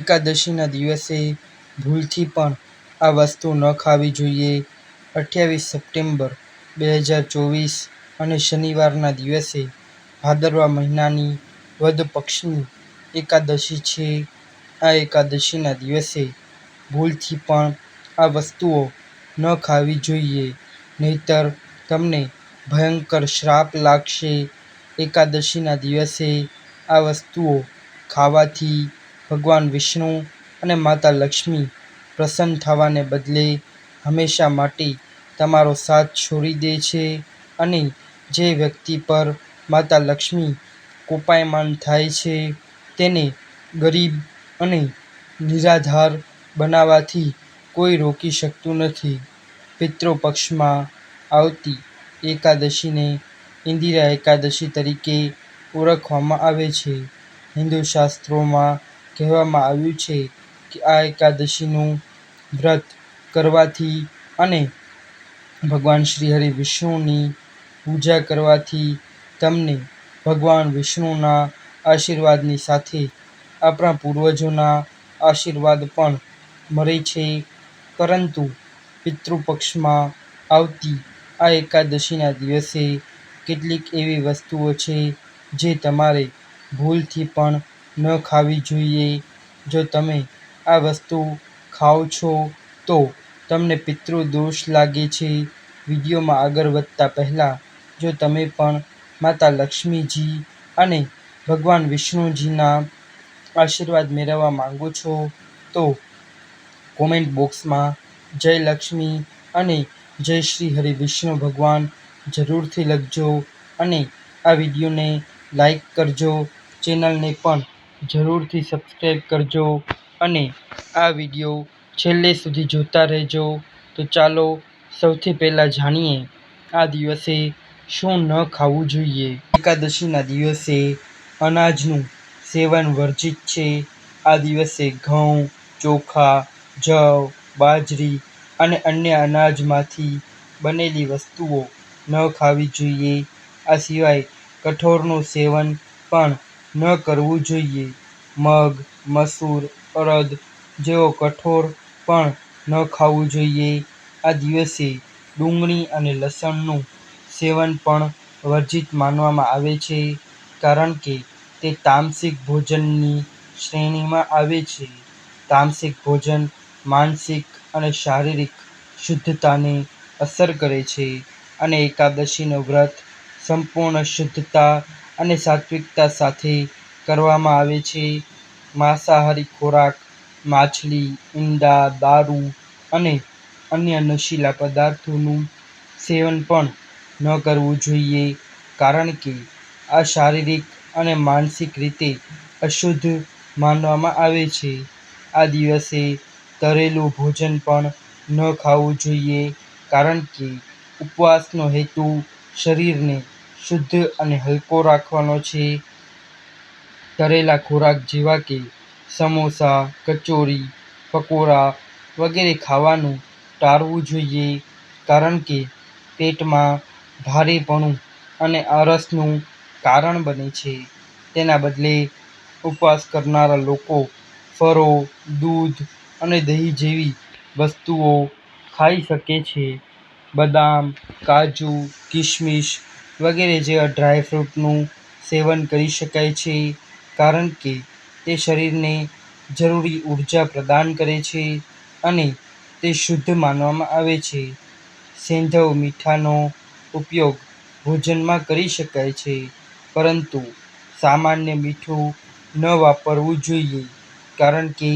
એકાદશીના દિવસે ભૂલથી પણ આ વસ્તુ ન ખાવી જોઈએ. 28 સપ્ટેમ્બર 2024 અને શનિવારના દિવસે ભાદરવા મહિનાની વદ પક્ષની એકાદશી છે. આ એકાદશીના દિવસે ભૂલથી પણ આ વસ્તુઓ ન ખાવી જોઈએ, નહીંતર તમને ભયંકર શ્રાપ લાગશે. એકાદશીના દિવસે આ વસ્તુઓ ખાવાથી ભગવાન વિષ્ણુ અને માતા લક્ષ્મી પ્રસન્ન થવાને બદલે હંમેશા માટે તમારો સાથ છોડી દે છે અને જે વ્યક્તિ પર માતા લક્ષ્મી કોપાયમાન થાય છે તેને ગરીબ અને નિરાધાર બનાવવાથી કોઈ રોકી શકતું નથી. પિતૃપક્ષમાં આવતી એકાદશીને ઇન્દિરા એકાદશી તરીકે ઓળખવામાં આવે છે. હિન્દુ શાસ્ત્રોમાં કહેવામાં આવ્યું છે કે આ એકાદશીનું વ્રત કરવાથી અને ભગવાન શ્રી હરિ વિષ્ણુની પૂજા કરવાથી તમને ભગવાન વિષ્ણુના આશીર્વાદની સાથે આપણા પૂર્વજોના આશીર્વાદ પણ મળે છે. પરંતુ પિતૃપક્ષમાં આવતી આ એકાદશીના દિવસે કેટલીક એવી વસ્તુઓ છે જે તમારે ભૂલથી પણ ન ખાવી જોઈએ. જો તમે આ વસ્તુ ખાઓ છો તો તમને પિતૃદોષ લાગે છે. વિડીયોમાં આગળ વધતા પહેલા જો તમે પણ માતા લક્ષ્મીજી અને ભગવાન વિષ્ણુજીના આશીર્વાદ મેળવવા માંગો છો તો કોમેન્ટ બોક્સમાં જય લક્ષ્મી અને જય શ્રી હરિ વિષ્ણુ ભગવાન જરૂરથી લખજો અને આ વિડીયોને લાઈક કરજો. ચેનલને પણ જરૂરથી સબસ્ક્રાઈબ કરજો અને આ વિડીયો છેલ્લે સુધી જોતા રહેજો. તો ચાલો સૌથી પહેલાં જાણીએ આ દિવસે શું ન ખાવું જોઈએ. એકાદશીના દિવસે અનાજનું સેવન વર્જિત છે. આ દિવસે ઘઉં, ચોખા, જવ, બાજરી અને અન્ય અનાજમાંથી બનેલી વસ્તુઓ ન ખાવી જોઈએ. આ સિવાય કઠોળનું સેવન પણ ન કરવું જોઈએ. મગ, મસૂર, અડદ જેવો કઠોળ પણ ન ખાવું જોઈએ. આ દિવસે ડુંગળી અને લસણનું સેવન પણ વર્જિત માનવામાં આવે છે, કારણ કે તે તામસિક ભોજનની શ્રેણીમાં આવે છે. તામસિક ભોજન માનસિક અને શારીરિક શુદ્ધતાને અસર કરે છે અને એકાદશીનું વ્રત સંપૂર્ણ શુદ્ધતા અને સાત્વિકતા સાથે કરવામાં આવે છે. માંસાહારી ખોરાક, માછલી, ઈંડા, દારૂ અને અન્ય નશીલા પદાર્થોનું સેવન પણ ન કરવું જોઈએ, કારણ કે આ શારીરિક અને માનસિક રીતે અશુદ્ધ માનવામાં આવે છે. આ દિવસે તળેલું ભોજન પણ ન ખાવું જોઈએ, કારણ કે ઉપવાસનો હેતુ શરીરને શુદ્ધ અને હલકો રાખવાનો છે. તળેલા ખોરાક જેવા કે સમોસા, કચોરી, પકોડા વગેરે ખાવાનું ટાળવું જોઈએ, કારણ કે પેટમાં ભારેપણું અને આળસનું કારણ બને છે. તેના બદલે ઉપવાસ કરનારા લોકો ફળો, દૂધ અને દહીં જેવી વસ્તુઓ ખાઈ શકે છે. બદામ, કાજુ, કિશમિશ વગેરે જેવા ડ્રાયફ્રૂટનું સેવન કરી શકાય છે, કારણ કે તે શરીરને જરૂરી ઊર્જા પ્રદાન કરે છે અને તે શુદ્ધ માનવામાં આવે છે. સેંધવ મીઠાનો ઉપયોગ ભોજનમાં કરી શકાય છે, પરંતુ સામાન્ય મીઠું ન વાપરવું જોઈએ, કારણ કે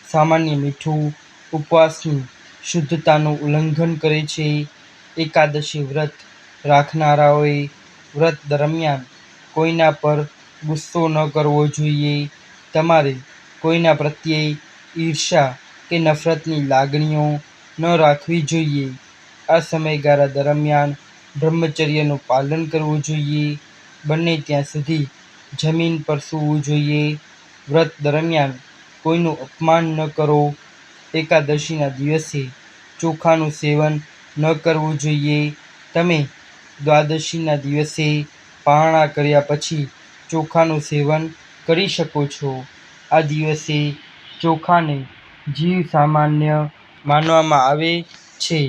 સામાન્ય મીઠું ઉપવાસની શુદ્ધતાનું ઉલ્લંઘન કરે છે. એકાદશી વ્રત રાખનારાઓએ વ્રત દરમિયાન કોઈના પર ગુસ્સો ન કરવો જોઈએ. તમારે કોઈના પ્રત્યે ઈર્ષ્યા કે નફરતની લાગણીઓ ન રાખવી જોઈએ. આ સમયગાળા દરમિયાન બ્રહ્મચર્યનું પાલન કરવું જોઈએ. બને ત્યાં સુધી જમીન પર સૂવું જોઈએ. વ્રત દરમિયાન કોઈનું અપમાન ન કરો. એકાદશીના દિવસે ચોખાનું સેવન ન કરવું જોઈએ. તમે દ્વાદશીના દિવસે પારણા કર્યા પછી ચોખાનું સેવન કરી શકો છો. આ દિવસે ચોખાને જીવ સામાન્ય માનવામાં આવે છે,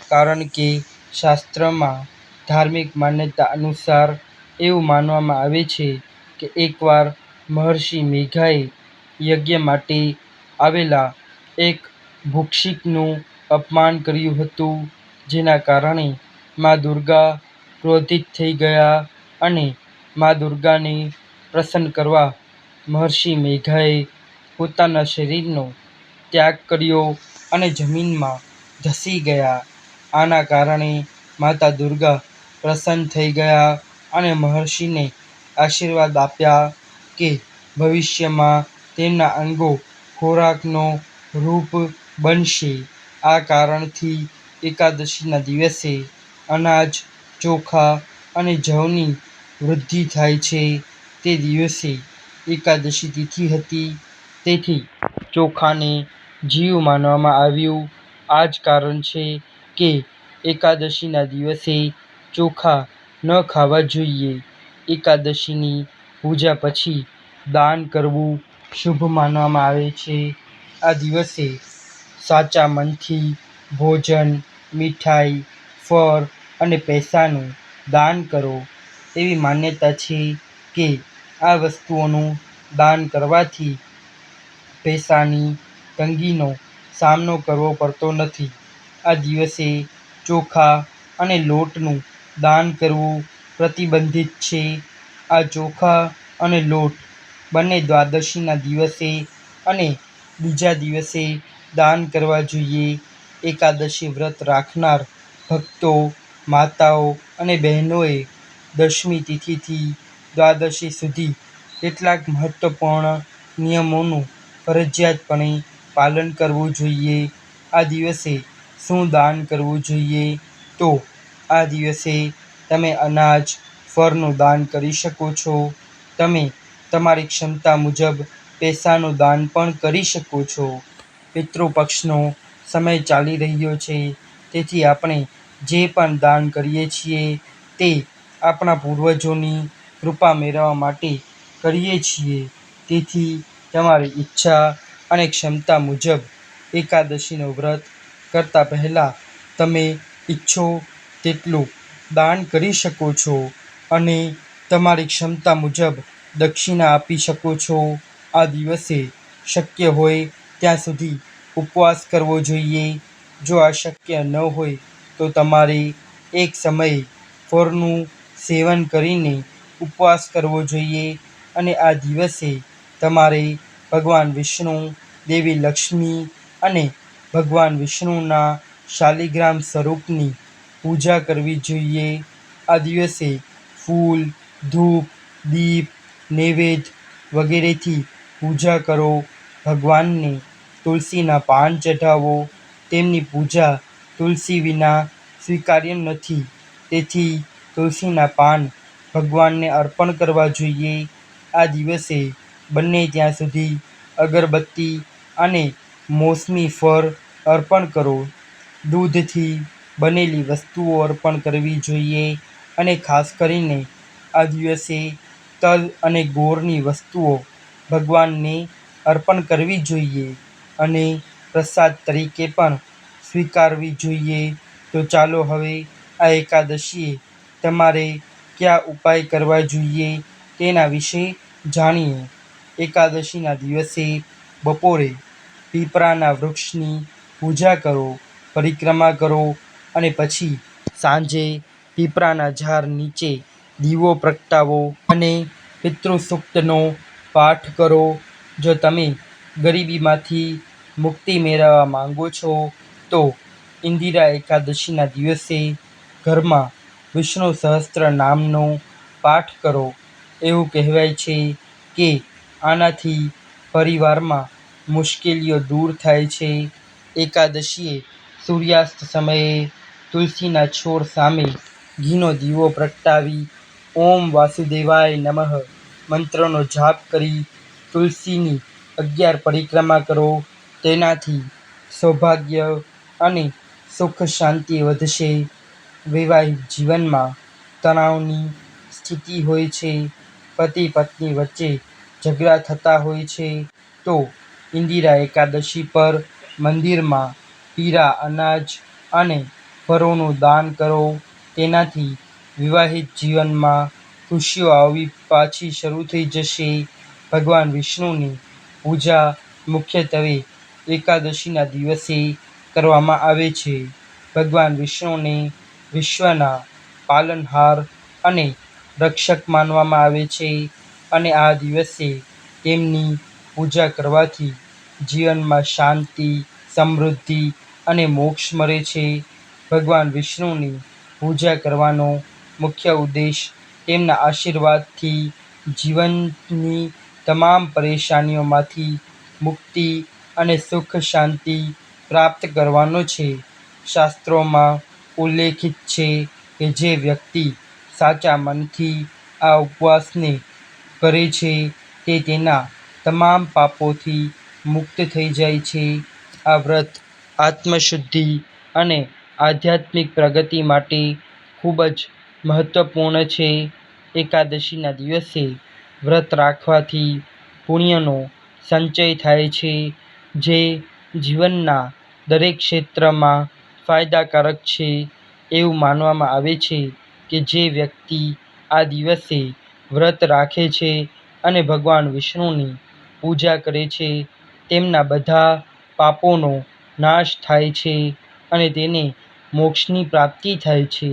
કારણ કે શાસ્ત્રમાં ધાર્મિક માન્યતા અનુસાર એવું માનવામાં આવે છે કે એકવાર મહર્ષિ મેઘાએ યજ્ઞ માટે આવેલા એક ભૂક્ષિકનું અપમાન કર્યું હતું, જેના કારણે મા દુર્ગા ક્રોધિત થઈ ગયા અને મા દુર્ગાને પ્રસન્ન કરવા મહર્ષિ મેઘાએ પોતાના શરીરનો ત્યાગ કર્યો અને જમીનમાં ધસી ગયા. આના કારણે માતા દુર્ગા પ્રસન્ન થઈ ગયા અને મહર્ષિને આશીર્વાદ આપ્યા કે ભવિષ્યમાં તેમના અંગો ખોરાકનો રૂપ બનશે. આ કારણથી એકાદશીના દિવસે અનાજ, ચોખા અને જવની વૃદ્ધિ થાય છે. તે દિવસે એકાદશી તિથિ હતી, તેથી ચોખાને જીવ માનવામાં આવ્યું. આ જ કારણ છે કે એકાદશીના દિવસે ચોખા ન ખાવા જોઈએ. એકાદશીની પૂજા પછી દાન કરવું શુભ માનવામાં આવે છે. આ દિવસે સાચા મનથી ભોજન, મીઠાઈ, ફળ અને પૈસાનું દાન કરો. એવી માન્યતા છે કે આ વસ્તુઓનું દાન કરવાથી પૈસાની તંગીનો સામનો કરવો પડતો નથી. આ દિવસે ચોખા અને લોટનું દાન કરવું પ્રતિબંધિત છે. આ ચોખા અને લોટ બંને દ્વાદશીના દિવસે અને બીજા દિવસે દાન કરવા જોઈએ. એકાદશી વ્રત રાખનાર ભક્તો, માતાઓ અને બહેનોએ દશમી તિથિથી દ્વાદશી સુધી કેટલાક મહત્વપૂર્ણ નિયમોનું ફરજિયાતપણે પાલન કરવું જોઈએ. આ દિવસે શું દાન કરવું જોઈએ? તો આ દિવસે તમે અનાજ, ફળનું દાન કરી શકો છો. તમે તમારી ક્ષમતા મુજબ પૈસાનું દાન પણ કરી શકો છો. પિતૃપક્ષનો સમય ચાલી રહ્યો છે, તેથી આપણે જે પણ દાન કરીએ છીએ તે આપણા પૂર્વજોની કૃપા મેળવવા માટે કરીએ છીએ. તેથી તમારી ઈચ્છા અને ક્ષમતા મુજબ એકાદશીનું વ્રત કરતા પહેલા તમે ઈચ્છો તેટલું દાન કરી શકો છો અને તમારી ક્ષમતા મુજબ દક્ષિણા આપી શકો છો. આ દિવસે શક્ય હોય ત્યાં સુધી ઉપવાસ કરવો જોઈએ. જો આ શક્ય ન હોય તો તમારે એક સમયે ફળનું સેવન કરીને ઉપવાસ કરવો જોઈએ અને આ દિવસે તમારે ભગવાન વિષ્ણુ, દેવી લક્ષ્મી અને ભગવાન વિષ્ણુના શાલિગ્રામ સ્વરૂપની પૂજા કરવી જોઈએ. આ દિવસે ફૂલ, ધૂપ, દીપ, નૈવેદ્ય વગેરેથી પૂજા કરો. ભગવાનને તુલસીના પાન ચઢાવો. તેમની પૂજા તુલસી વિના સ્વીકાર્ય નથી, તેથી તુલસીના પાન ભગવાનને અર્પણ કરવા જોઈએ. આ દિવસે બને ત્યાં સુધી અગરબત્તી અને મોસમી ફળ અર્પણ કરો. દૂધથી બનેલી વસ્તુઓ અર્પણ કરવી જોઈએ અને ખાસ કરીને આ દિવસે તલ અને ગોળની વસ્તુઓ ભગવાનને અર્પણ કરવી જોઈએ અને પ્રસાદ તરીકે પણ સ્વીકારવી જોઈએ. તો ચાલો હવે આ એકાદશીએ તમારે કયા ઉપાય કરવા જોઈએ તેના વિશે જાણીએ. એકાદશીના દિવસે બપોરે પીપળાના વૃક્ષની પૂજા કરો, પરિક્રમા કરો અને પછી સાંજે પીપળાના ઝાડ નીચે દીવો પ્રગટાવો અને પિતૃસૂક્તનો પાઠ કરો. જો તમે ગરીબીમાંથી મુક્તિ મેળવવા માંગો છો તો ઇન્દિરા એકાદશીના દિવસે ઘરમાં વિષ્ણુ સહસ્ત્ર નામનો પાઠ કરો. એવું કહેવાય છે કે આનાથી પરિવારમાં મુશ્કેલીઓ દૂર થાય છે. એકાદશીએ સૂર્યાસ્ત સમયે તુલસીના છોડ સામે ઘીનો દીવો પ્રગટાવી ઓમ વાસુદેવાય નમઃ મંત્રનો જાપ કરી તુલસીની 11 પરિક્રમા કરો. તેનાથી સૌભાગ્ય અને સુખ શાંતિ વધશે. વૈવાહિક જીવનમાં તણાવની સ્થિતિ હોય છે, પતિ પત્ની વચ્ચે ઝઘડા થતા હોય છે, તો ઇન્દિરા એકાદશી પર મંદિરમાં પીળા અનાજ અને ફળોનું દાન કરો. તેનાથી વિવાહિત જીવનમાં ખુશીઓ આવવી પાછી શરૂ થઈ જશે. ભગવાન વિષ્ણુની પૂજા મુખ્યત્વે એકાદશીના દિવસે કરવામાં આવે છે. ભગવાન વિષ્ણુને વિશ્વના પાલનહાર અને રક્ષક માનવામાં આવે છે અને આ દિવસે તેમની પૂજા કરવાથી જીવનમાં શાંતિ, સમૃદ્ધિ અને મોક્ષ મળે છે. ભગવાન વિષ્ણુની પૂજા કરવાનો મુખ્ય ઉદ્દેશ તેમના આશીર્વાદથી જીવનની તમામ પરેશાનીઓમાંથી મુક્તિ અને સુખ શાંતિ પ્રાપ્ત કરવાનો છે. શાસ્ત્રોમાં ઉલ્લેખિત છે કે જે વ્યક્તિ સાચા મનથી આ ઉપવાસને કરે છે તે તેના તમામ પાપોથી મુક્ત થઈ જાય છે. આ વ્રત આત્મશુદ્ધિ અને આધ્યાત્મિક પ્રગતિ માટે ખૂબ જ મહત્વપૂર્ણ છે. એકાદશીના દિવસે વ્રત રાખવાથી પુણ્યનો સંચય થાય છે, જે જીવનના દરેક ક્ષેત્રમાં ફાયદાકારક છે. એવું માનવામાં આવે છે કે જે વ્યક્તિ આ દિવસે વ્રત રાખે છે અને ભગવાન વિષ્ણુની પૂજા કરે છે, તેમના બધા પાપોનો નાશ થાય છે અને તેને મોક્ષની પ્રાપ્તિ થાય છે.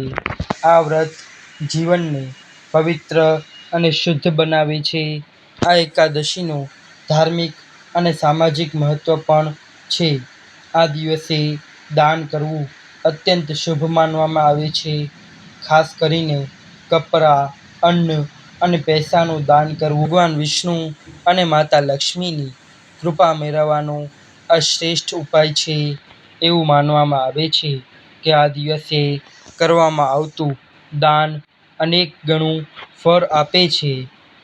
આ વ્રત જીવનને પવિત્ર અને શુદ્ધ બનાવે છે. આ એકાદશીનું ધાર્મિક અને સામાજિક મહત્વ પણ છે. આ દિવસે દાન કરવું અત્યંત શુભ માનવામાં આવે છે. ખાસ કરીને કપડાં, અન્ન અને પૈસાનું દાન કરવું ભગવાન વિષ્ણુ અને માતા લક્ષ્મીની કૃપા મેળવવાનો આ શ્રેષ્ઠ ઉપાય છે. એવું માનવામાં આવે છે કે આ દિવસે કરવામાં આવતું દાન અનેક ગણું ફળ આપે છે.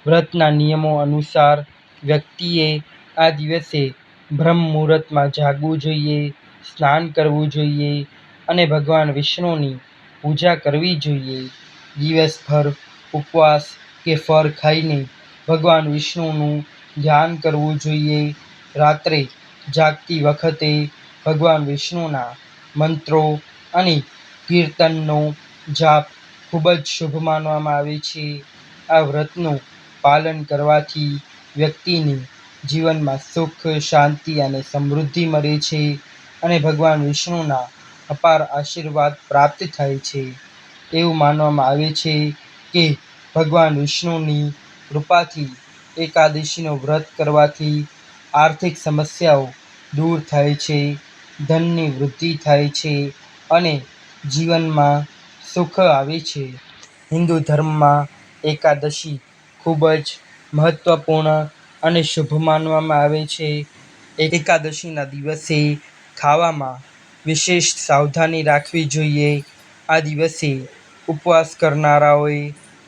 વ્રતના નિયમો અનુસાર વ્યક્તિએ આ દિવસે બ્રહ્મ મુહૂર્તમાં જાગવું જોઈએ, સ્નાન કરવું જોઈએ અને ભગવાન વિષ્ણુની પૂજા કરવી જોઈએ. દિવસભર ઉપવાસ કે ફળ ખાઈને ભગવાન વિષ્ણુનું ધ્યાન કરવું જોઈએ. રાત્રે જાગતી વખતે ભગવાન વિષ્ણુના મંત્રો અને કીર્તનનો જાપ ખૂબ જ શુભ માનવામાં આવે છે. આ વ્રતનું પાલન કરવાથી વ્યક્તિને જીવનમાં સુખ, શાંતિ અને સમૃદ્ધિ મળે છે અને ભગવાન વિષ્ણુના અપાર આશીર્વાદ પ્રાપ્ત થાય છે. એવું માનવામાં આવે છે કે ભગવાન વિષ્ણુની કૃપાથી એકાદશીનું વ્રત કરવાથી આર્થિક સમસ્યાઓ દૂર થાય છે, ધનની વૃદ્ધિ થાય છે અને જીવનમાં સુખ આવે છે. હિન્દુ ધર્મમાં એકાદશી ખૂબ જ મહત્વપૂર્ણ અને શુભ માનવામાં આવે છે. એકાદશીના દિવસે ખાવામાં વિશેષ સાવધાની રાખવી જોઈએ. આ દિવસે ઉપવાસ કરનારાઓએ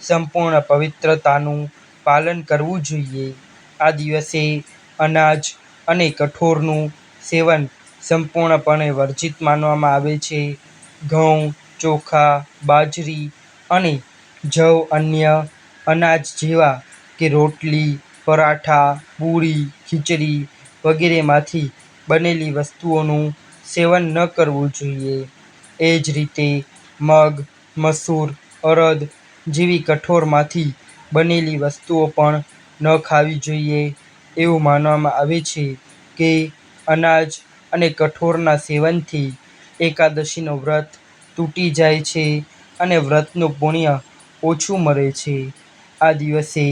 સંપૂર્ણ પવિત્રતાનું પાલન કરવું જોઈએ. આ દિવસે અનાજ અને કઠોળનું સેવન સંપૂર્ણપણે વર્જિત માનવામાં આવે છે. ઘઉં, ચોખા, બાજરી અને જવ અન્ય અનાજ જેવા કે રોટલી, પરાઠા, પૂરી, ખીચડી વગેરેમાંથી બનેલી વસ્તુઓનું સેવન ન કરવું જોઈએ. એ જ રીતે મગ, મસૂર, અડદ જેવી કઠોળમાંથી બનેલી વસ્તુઓ પણ ન ખાવી જોઈએ. એવું માનવામાં આવે છે કે અનાજ અને કઠોળના સેવનથી એકાદશીનું વ્રત તૂટી જાય છે અને વ્રતનું પુણ્ય ઓછું મળે છે. આ દિવસે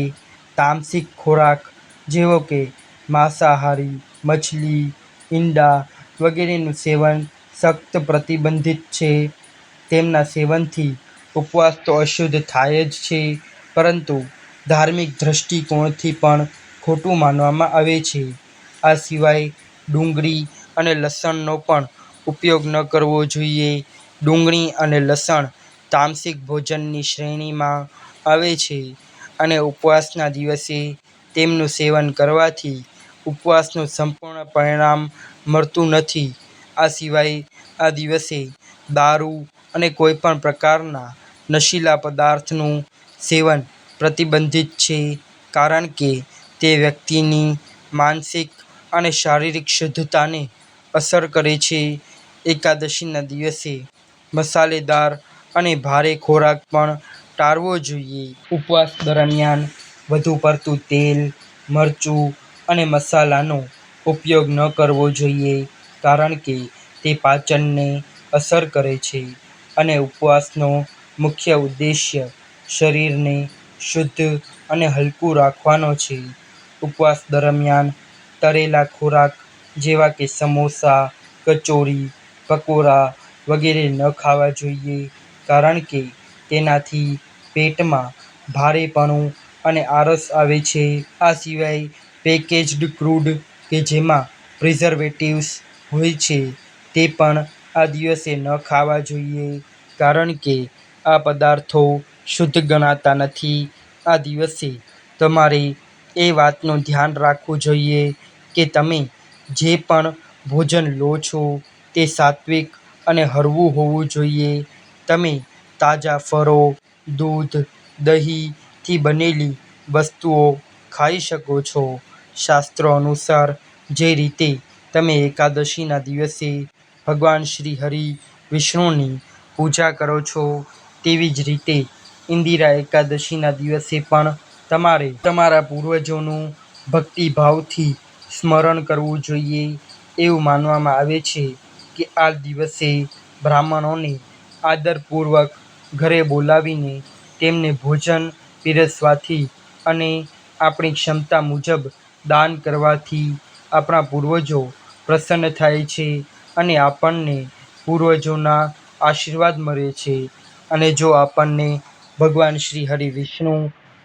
તામસિક ખોરાક જેવો કે માંસાહારી, મછલી, ઈંડા વગેરેનું સેવન સખ્ત પ્રતિબંધિત છે. તેમના સેવનથી ઉપવાસ તો અશુદ્ધ થાય જ છે, પરંતુ ધાર્મિક દૃષ્ટિકોણથી પણ ખોટું માનવામાં આવે છે. આ સિવાય ડુંગળી અને લસણનો પણ ઉપયોગ ન કરવો જોઈએ. ડુંગળી અને લસણ તામસિક ભોજનની શ્રેણીમાં આવે છે અને ઉપવાસના દિવસે તેમનું સેવન કરવાથી ઉપવાસનું સંપૂર્ણ પરિણામ મળતું નથી. આ સિવાય આ દિવસે દારૂ અને કોઈપણ પ્રકારના નશીલા પદાર્થનું સેવન પ્રતિબંધિત છે, કારણ કે તે વ્યક્તિની માનસિક અને શારીરિક શુદ્ધતાને અસર કરે છે. એકાદશીના દિવસે મસાલેદાર અને ભારે ખોરાક પણ ટાળવો જોઈએ. ઉપવાસ દરમિયાન વધુ પડતું તેલ, મરચું અને મસાલાનો ઉપયોગ ન કરવો જોઈએ, કારણ કે તે પાચનને અસર કરે છે અને ઉપવાસનો મુખ્ય ઉદ્દેશ્ય શરીરને શુદ્ધ અને હલકું રાખવાનો છે. ઉપવાસ દરમિયાન તળેલા ખોરાક જેવા કે સમોસા, કચોરી, પકોડા વગેરે ન ખાવા જોઈએ, કારણ કે તેનાથી પેટમાં ભારેપણું અને આળસ આવે છે. આ સિવાય પેકેજ્ડ ફૂડ કે જેમાં પ્રિઝર્વેટિવ્સ હોય છે તે પણ આ દિવસે ન ખાવા જોઈએ, કારણ કે આ પદાર્થો શુદ્ધ ગણાતા નથી. આ દિવસે તમારે એ વાતનું ધ્યાન રાખવું જોઈએ કે તમે જે પણ ભોજન લો છો તે સાત્વિક અને હળવું હોવું જોઈએ. તમે તાજા ફળો, દૂધ, દહીંથી બનેલી વસ્તુઓ ખાઈ શકો છો. શાસ્ત્રો અનુસાર જે રીતે તમે એકાદશીના દિવસે ભગવાન શ્રી હરિ વિષ્ણુની પૂજા કરો છો, તેવી જ રીતે ઇન્દિરા એકાદશીના દિવસે પણ તમારે તમારા પૂર્વજોનું ભક્તિભાવથી સ્મરણ કરવું જોઈએ. એવું માનવામાં આવે છે કે આ દિવસે બ્રાહ્મણોને આદરપૂર્વક ઘરે બોલાવીને તેમને ભોજન પીરસવાથી અને આપણી ક્ષમતા મુજબ દાન કરવાથી આપણા પૂર્વજો પ્રસન્ન થાય છે અને આપણને પૂર્વજોના આશીર્વાદ મળે છે. અને જો આપણને ભગવાન શ્રી હરિ વિષ્ણુ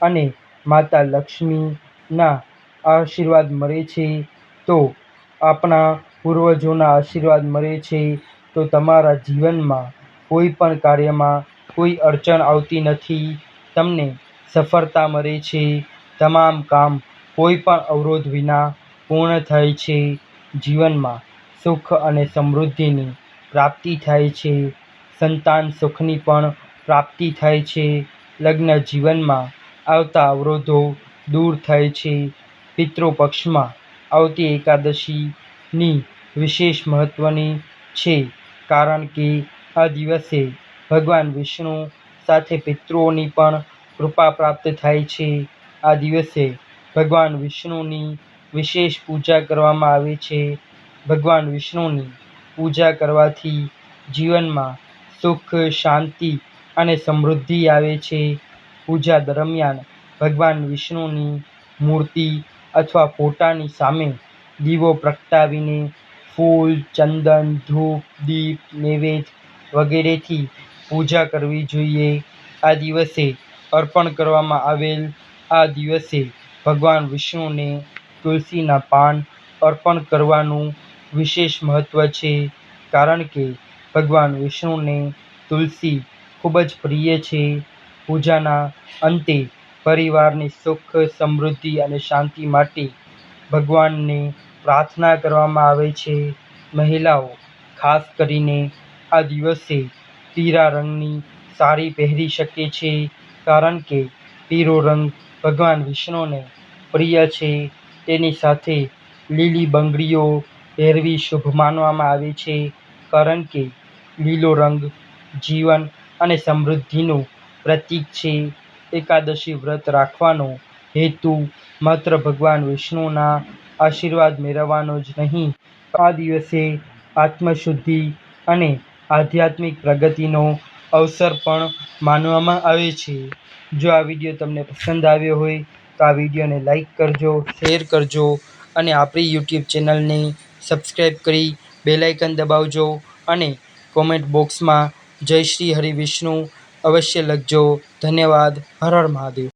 અને માતા લક્ષ્મીના આશીર્વાદ મળે છે, તો આપણા પૂર્વજોના આશીર્વાદ મળે છે, તો તમારા જીવનમાં કોઈ પણ કાર્યમાં કોઈ અડચણ આવતી નથી. તમને સફળતા મળે છે. તમામ કામ કોઈ પણ અવરોધ વિના પૂર્ણ થાય છે. જીવનમાં સુખ અને સમૃદ્ધિની પ્રાપ્તિ થાય છે. સંતાન સુખની પણ પ્રાપ્તિ થાય છે. લગ્ન જીવનમાં આવતા અવરોધો દૂર થાય છે. પિતૃ પક્ષમાં આવતી એકાદશીની વિશેષ મહત્વની છે, કારણ કે આ દિવસે ભગવાન વિષ્ણુ સાથે પિતૃઓની પણ કૃપા પ્રાપ્ત થાય છે. આ દિવસે ભગવાન વિષ્ણુની વિશેષ પૂજા કરવામાં આવે છે. ભગવાન વિષ્ણુની પૂજા કરવાથી જીવનમાં સુખ, શાંતિ અને સમૃદ્ધિ આવે છે. પૂજા દરમિયાન ભગવાન વિષ્ણુની મૂર્તિ અથવા ફોટાની સામે દીવો પ્રગટાવીને ફૂલ, ચંદન, ધૂપ, દીપ, નૈવેદ્ય વગેરેથી પૂજા કરવી જોઈએ. આ દિવસે અર્પણ કરવામાં આવેલ આ દિવસે ભગવાન વિષ્ણુને તુલસીના પાન અર્પણ કરવાનું વિશેષ મહત્વ છે, કારણ કે ભગવાન વિષ્ણુને તુલસી ખૂબ જ પ્રિય છે. પૂજાના અંતે પરિવારની સુખ, સમૃદ્ધિ અને શાંતિ માટે ભગવાનને પ્રાર્થના કરવામાં આવે છે. મહિલાઓ ખાસ કરીને આ દિવસે પીળા રંગની સાડી પહેરી શકે છે, કારણ કે પીળો રંગ ભગવાન વિષ્ણુને પ્રિય છે. તેની સાથે લીલી બંગડીઓ પહેરવી શુભ માનવામાં આવે છે, કારણ કે લીલો રંગ જીવન અને સમૃદ્ધિનું પ્રતીક છે. એકાદશી વ્રત રાખવાનો હેતુ માત્ર ભગવાન વિષ્ણુના આશીર્વાદ મેળવવાનો જ નહીં, આ દિવસે આત્મશુદ્ધિ અને આધ્યાત્મિક પ્રગતિનો અવસર પણ માનવામાં આવે છે. જો આ વિડીયો તમને પસંદ આવ્યો હોય તો આ વિડીયોને લાઈક કરજો, શેર કરજો અને આપણી યુટ્યુબ ચેનલને સબસ્ક્રાઈબ કરી બેલ આઇકન દબાવજો અને કોમેન્ટ બોક્સમાં જય શ્રી હરિ વિષ્ણુ અવશ્ય લખજો. ધન્યવાદ. હર હર મહાદેવ.